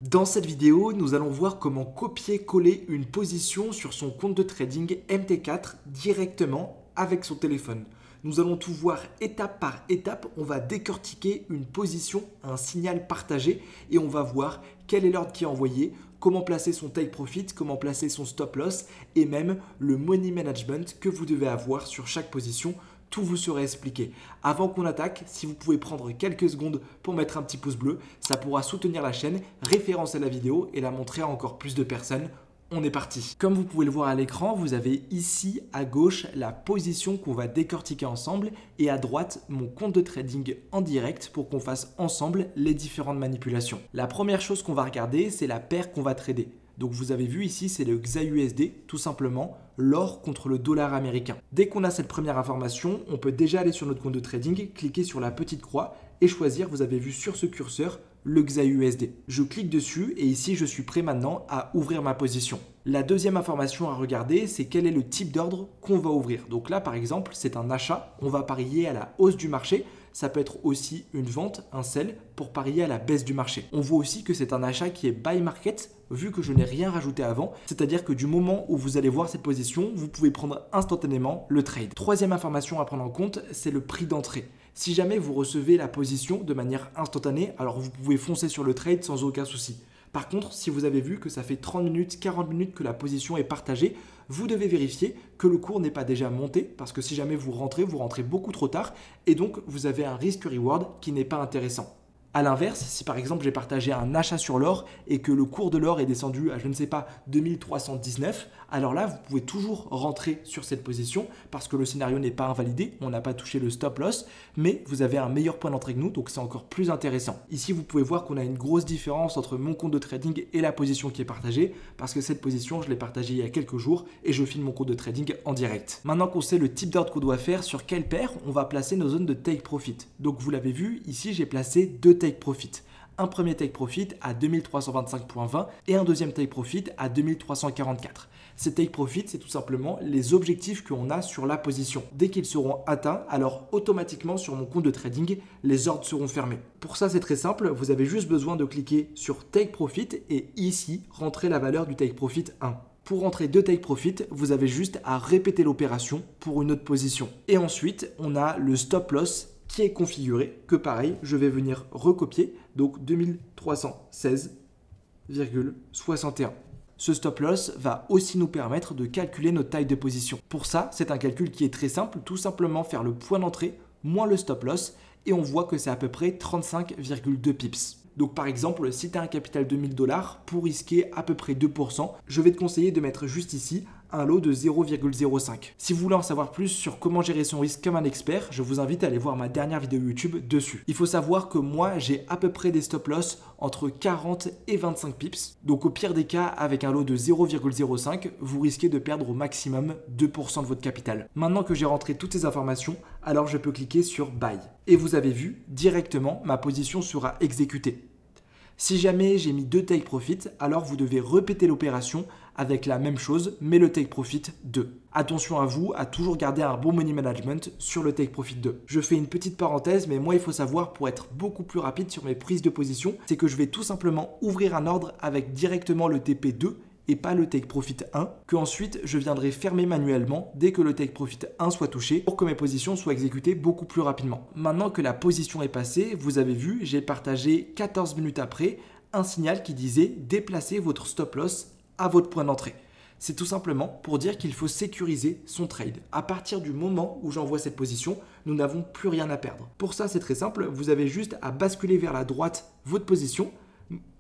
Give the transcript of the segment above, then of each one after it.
Dans cette vidéo, nous allons voir comment copier-coller une position sur son compte de trading MT4 directement avec son téléphone. Nous allons tout voir étape par étape, on va décortiquer une position, un signal partagé et on va voir quel est l'ordre qui est envoyé, comment placer son take profit, comment placer son stop loss et même le money management que vous devez avoir sur chaque position. Tout vous sera expliqué. Avant qu'on attaque, si vous pouvez prendre quelques secondes pour mettre un petit pouce bleu, ça pourra soutenir la chaîne, référencer la vidéo et la montrer à encore plus de personnes. On est parti. Comme vous pouvez le voir à l'écran, vous avez ici à gauche la position qu'on va décortiquer ensemble et à droite mon compte de trading en direct pour qu'on fasse ensemble les différentes manipulations. La première chose qu'on va regarder, c'est la paire qu'on va trader. Donc vous avez vu ici, c'est le XAUSD, tout simplement, l'or contre le dollar américain. Dès qu'on a cette première information, on peut déjà aller sur notre compte de trading, cliquer sur la petite croix et choisir, vous avez vu sur ce curseur, le XAUSD. Je clique dessus et ici, je suis prêt maintenant à ouvrir ma position. La deuxième information à regarder, c'est quel est le type d'ordre qu'on va ouvrir. Donc là, par exemple, c'est un achat, on va parier à la hausse du marché. Ça peut être aussi une vente, un sell, pour parier à la baisse du marché. On voit aussi que c'est un achat qui est buy market, vu que je n'ai rien rajouté avant. C'est-à-dire que du moment où vous allez voir cette position, vous pouvez prendre instantanément le trade. Troisième information à prendre en compte, c'est le prix d'entrée. Si jamais vous recevez la position de manière instantanée, alors vous pouvez foncer sur le trade sans aucun souci. Par contre, si vous avez vu que ça fait 30 minutes, 40 minutes que la position est partagée, vous devez vérifier que le cours n'est pas déjà monté parce que si jamais vous rentrez beaucoup trop tard et donc vous avez un risk-reward qui n'est pas intéressant. A l'inverse, si par exemple j'ai partagé un achat sur l'or et que le cours de l'or est descendu à, je ne sais pas, 2319, alors là, vous pouvez toujours rentrer sur cette position parce que le scénario n'est pas invalidé, on n'a pas touché le stop loss, mais vous avez un meilleur point d'entrée que nous, donc c'est encore plus intéressant. Ici, vous pouvez voir qu'on a une grosse différence entre mon compte de trading et la position qui est partagée parce que cette position, je l'ai partagée il y a quelques jours et je filme mon compte de trading en direct. Maintenant qu'on sait le type d'ordre qu'on doit faire, sur quelle paire on va placer nos zones de take profit. Donc vous l'avez vu, ici j'ai placé deux take profit. Un premier take profit à 2325.20 et un deuxième take profit à 2344. Ces take profit, c'est tout simplement les objectifs qu'on a sur la position. Dès qu'ils seront atteints, alors automatiquement sur mon compte de trading, les ordres seront fermés. Pour ça, c'est très simple, vous avez juste besoin de cliquer sur take profit et ici, rentrer la valeur du take profit 1. Pour rentrer deux take profit, vous avez juste à répéter l'opération pour une autre position. Et ensuite, on a le stop loss qui est configuré, que pareil, je vais venir recopier, donc 2316,61. Ce stop loss va aussi nous permettre de calculer notre taille de position. Pour ça, c'est un calcul qui est très simple, tout simplement faire le point d'entrée moins le stop loss et on voit que c'est à peu près 35,2 pips. Donc par exemple, si tu as un capital de 1000 $, pour risquer à peu près 2%, je vais te conseiller de mettre juste ici un lot de 0,05. Si vous voulez en savoir plus sur comment gérer son risque comme un expert, je vous invite à aller voir ma dernière vidéo YouTube dessus. Il faut savoir que moi, j'ai à peu près des stop loss entre 40 et 25 pips. Donc au pire des cas, avec un lot de 0,05, vous risquez de perdre au maximum 2% de votre capital. Maintenant que j'ai rentré toutes ces informations, alors je peux cliquer sur Buy. Et vous avez vu, directement, ma position sera exécutée. Si jamais j'ai mis deux take profit, alors vous devez répéter l'opération avec la même chose, mais le take profit 2. Attention à vous, à toujours garder un bon money management sur le take profit 2. Je fais une petite parenthèse, mais moi il faut savoir pour être beaucoup plus rapide sur mes prises de position, c'est que je vais tout simplement ouvrir un ordre avec directement le TP2 et pas le take profit 1, que ensuite je viendrai fermer manuellement dès que le take profit 1 soit touché pour que mes positions soient exécutées beaucoup plus rapidement. Maintenant que la position est passée, vous avez vu, j'ai partagé 14 minutes après un signal qui disait déplacez votre stop loss à votre point d'entrée. C'est tout simplement pour dire qu'il faut sécuriser son trade. À partir du moment où j'envoie cette position, nous n'avons plus rien à perdre. Pour ça, c'est très simple, vous avez juste à basculer vers la droite votre position,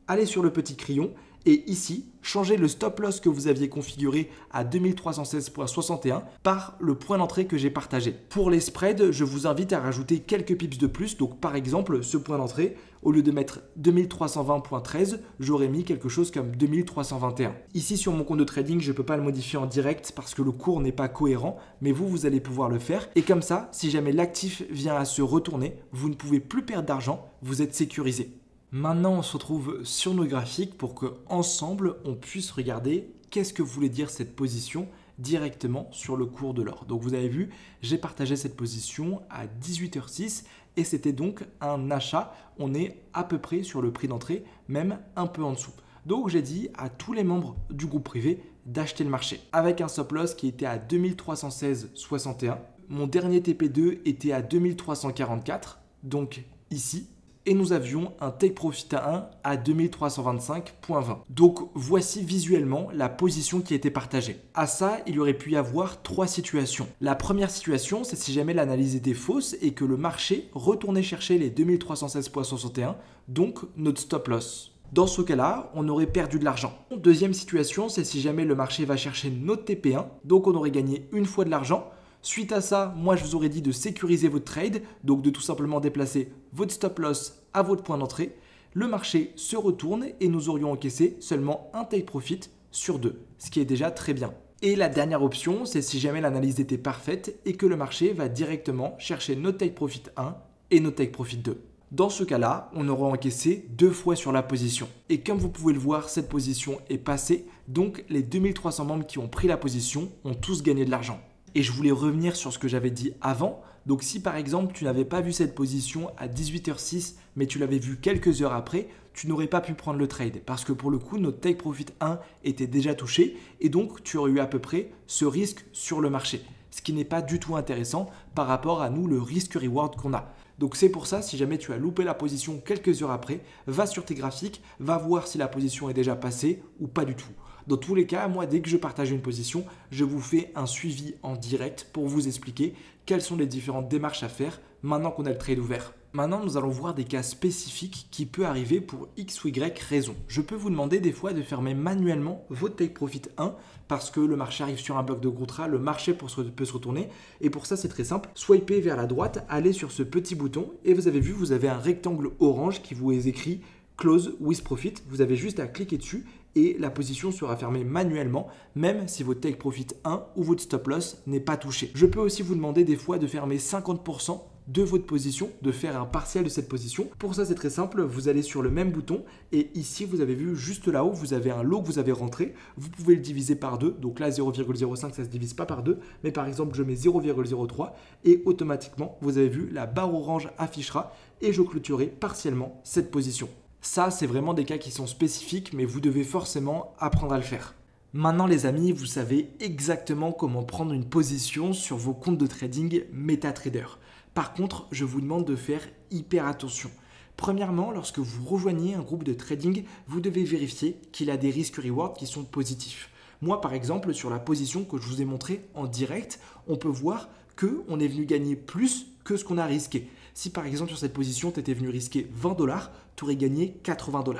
aller sur le petit crayon et ici, changer le stop loss que vous aviez configuré à 2316,61 par le point d'entrée que j'ai partagé. Pour les spreads, je vous invite à rajouter quelques pips de plus. Donc par exemple, ce point d'entrée, au lieu de mettre 2320,13, j'aurais mis quelque chose comme 2321. Ici sur mon compte de trading, je ne peux pas le modifier en direct parce que le cours n'est pas cohérent, mais vous allez pouvoir le faire. Et comme ça, si jamais l'actif vient à se retourner, vous ne pouvez plus perdre d'argent, vous êtes sécurisé. Maintenant, on se retrouve sur nos graphiques pour qu'ensemble, on puisse regarder qu'est-ce que voulait dire cette position directement sur le cours de l'or. Donc vous avez vu, j'ai partagé cette position à 18h06 et c'était donc un achat. On est à peu près sur le prix d'entrée, même un peu en dessous. Donc j'ai dit à tous les membres du groupe privé d'acheter le marché avec un stop loss qui était à 2316,61. Mon dernier TP2 était à 2344, donc ici. Et nous avions un take profit à 1 à 2325,20. Donc voici visuellement la position qui était partagée. À ça, il aurait pu y avoir 3 situations. La première situation, c'est si jamais l'analyse était fausse et que le marché retournait chercher les 2316,61, donc notre stop loss. Dans ce cas-là, on aurait perdu de l'argent. Deuxième situation, c'est si jamais le marché va chercher notre TP1, donc on aurait gagné une fois de l'argent. Suite à ça, moi je vous aurais dit de sécuriser votre trade, donc de tout simplement déplacer votre stop loss à votre point d'entrée. Le marché se retourne et nous aurions encaissé seulement un take profit sur 2, ce qui est déjà très bien. Et la dernière option, c'est si jamais l'analyse était parfaite et que le marché va directement chercher notre take profit 1 et notre take profit 2. Dans ce cas-là, on aura encaissé 2 fois sur la position. Et comme vous pouvez le voir, cette position est passée, donc les 2300 membres qui ont pris la position ont tous gagné de l'argent. Et je voulais revenir sur ce que j'avais dit avant. Donc si par exemple tu n'avais pas vu cette position à 18h06 mais tu l'avais vue quelques heures après, tu n'aurais pas pu prendre le trade parce que pour le coup notre take profit 1 était déjà touché et donc tu aurais eu à peu près ce risque sur le marché. Ce qui n'est pas du tout intéressant par rapport à nous le risque reward qu'on a. Donc c'est pour ça, si jamais tu as loupé la position quelques heures après, va sur tes graphiques, va voir si la position est déjà passée ou pas du tout. Dans tous les cas, moi, dès que je partage une position, je vous fais un suivi en direct pour vous expliquer quelles sont les différentes démarches à faire maintenant qu'on a le trade ouvert. Maintenant, nous allons voir des cas spécifiques qui peuvent arriver pour X ou Y raison. Je peux vous demander des fois de fermer manuellement votre take profit 1 parce que le marché arrive sur un bloc de contrat, le marché peut se retourner. Et pour ça, c'est très simple. Swipez vers la droite, allez sur ce petit bouton et vous avez vu, vous avez un rectangle orange qui vous est écrit Close with Profit. Vous avez juste à cliquer dessus et la position sera fermée manuellement, même si votre take profit 1 ou votre stop loss n'est pas touché. Je peux aussi vous demander des fois de fermer 50% de votre position, de faire un partiel de cette position. Pour ça, c'est très simple. Vous allez sur le même bouton et ici, vous avez vu juste là-haut, vous avez un lot que vous avez rentré. Vous pouvez le diviser par 2. Donc là, 0,05, ça ne se divise pas par 2. Mais par exemple, je mets 0,03 et automatiquement, vous avez vu, la barre orange affichera et je clôturerai partiellement cette position. Ça, c'est vraiment des cas qui sont spécifiques, mais vous devez forcément apprendre à le faire. Maintenant les amis, vous savez exactement comment prendre une position sur vos comptes de trading MetaTrader. Par contre, je vous demande de faire hyper attention. Premièrement, lorsque vous rejoignez un groupe de trading, vous devez vérifier qu'il a des risques-rewards qui sont positifs. Moi, par exemple, sur la position que je vous ai montrée en direct, on peut voir qu'on est venu gagner plus que ce qu'on a risqué. Si par exemple sur cette position, tu étais venu risquer 20 $, tu aurais gagné 80 $.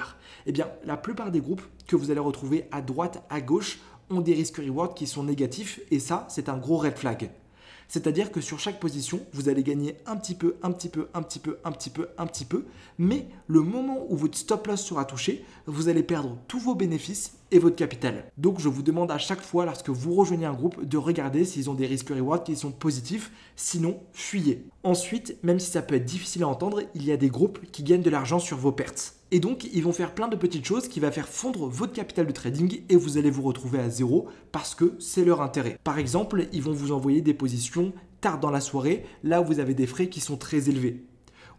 Eh bien, la plupart des groupes que vous allez retrouver à droite, à gauche, ont des risques-rewards qui sont négatifs et ça, c'est un gros red flag. C'est-à-dire que sur chaque position, vous allez gagner un petit peu, mais le moment où votre stop loss sera touché, vous allez perdre tous vos bénéfices et votre capital. Donc je vous demande à chaque fois, lorsque vous rejoignez un groupe, de regarder s'ils ont des risques rewards qui sont positifs, sinon fuyez. Ensuite, même si ça peut être difficile à entendre, il y a des groupes qui gagnent de l'argent sur vos pertes. Et donc, ils vont faire plein de petites choses qui vont faire fondre votre capital de trading et vous allez vous retrouver à zéro parce que c'est leur intérêt. Par exemple, ils vont vous envoyer des positions tard dans la soirée, là où vous avez des frais qui sont très élevés.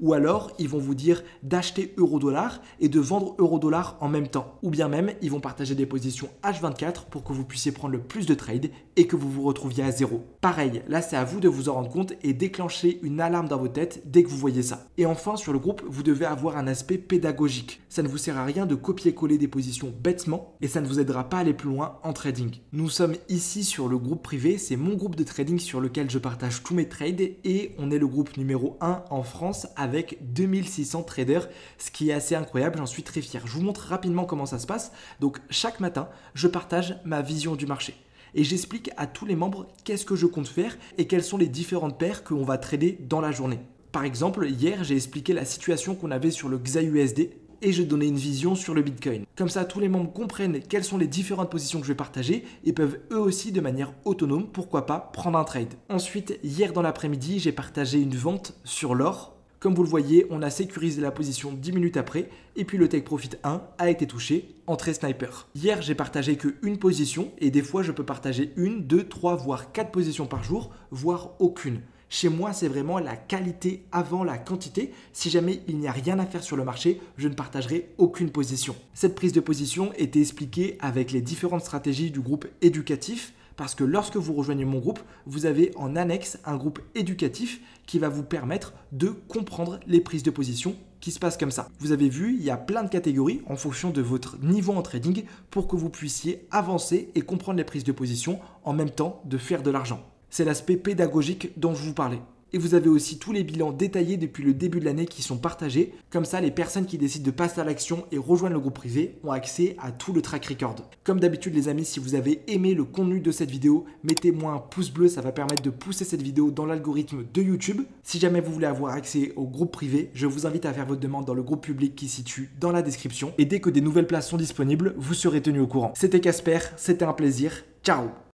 Ou alors, ils vont vous dire d'acheter euro-dollar et de vendre euro-dollar en même temps. Ou bien même, ils vont partager des positions H24 pour que vous puissiez prendre le plus de trades et que vous vous retrouviez à zéro. Pareil, là, c'est à vous de vous en rendre compte et déclencher une alarme dans vos têtes dès que vous voyez ça. Et enfin, sur le groupe, vous devez avoir un aspect pédagogique. Ça ne vous sert à rien de copier-coller des positions bêtement et ça ne vous aidera pas à aller plus loin en trading. Nous sommes ici sur le groupe privé, c'est mon groupe de trading sur lequel je partage tous mes trades et on est le groupe numéro 1 en France avec 2600 traders, ce qui est assez incroyable, j'en suis très fier. Je vous montre rapidement comment ça se passe. Donc chaque matin, je partage ma vision du marché et j'explique à tous les membres qu'est-ce que je compte faire et quelles sont les différentes paires qu'on va trader dans la journée. Par exemple, hier, j'ai expliqué la situation qu'on avait sur le XAUSD et je donnais une vision sur le Bitcoin. Comme ça, tous les membres comprennent quelles sont les différentes positions que je vais partager et peuvent eux aussi de manière autonome, pourquoi pas, prendre un trade. Ensuite, hier dans l'après-midi, j'ai partagé une vente sur l'or. Comme vous le voyez, on a sécurisé la position 10 minutes après et puis le take profit 1 a été touché, entrée sniper. Hier, j'ai partagé qu'une position et des fois, je peux partager 1, 2, 3, voire 4 positions par jour, voire aucune. Chez moi, c'est vraiment la qualité avant la quantité. Si jamais il n'y a rien à faire sur le marché, je ne partagerai aucune position. Cette prise de position était expliquée avec les différentes stratégies du groupe éducatif parce que lorsque vous rejoignez mon groupe, vous avez en annexe un groupe éducatif qui va vous permettre de comprendre les prises de position qui se passent comme ça. Vous avez vu, il y a plein de catégories en fonction de votre niveau en trading pour que vous puissiez avancer et comprendre les prises de position en même temps de faire de l'argent. C'est l'aspect pédagogique dont je vous parlais. Et vous avez aussi tous les bilans détaillés depuis le début de l'année qui sont partagés. Comme ça, les personnes qui décident de passer à l'action et rejoindre le groupe privé ont accès à tout le track record. Comme d'habitude les amis, si vous avez aimé le contenu de cette vidéo, mettez-moi un pouce bleu, ça va permettre de pousser cette vidéo dans l'algorithme de YouTube. Si jamais vous voulez avoir accès au groupe privé, je vous invite à faire votre demande dans le groupe public qui se situe dans la description. Et dès que des nouvelles places sont disponibles, vous serez tenu au courant. C'était Casper, c'était un plaisir. Ciao!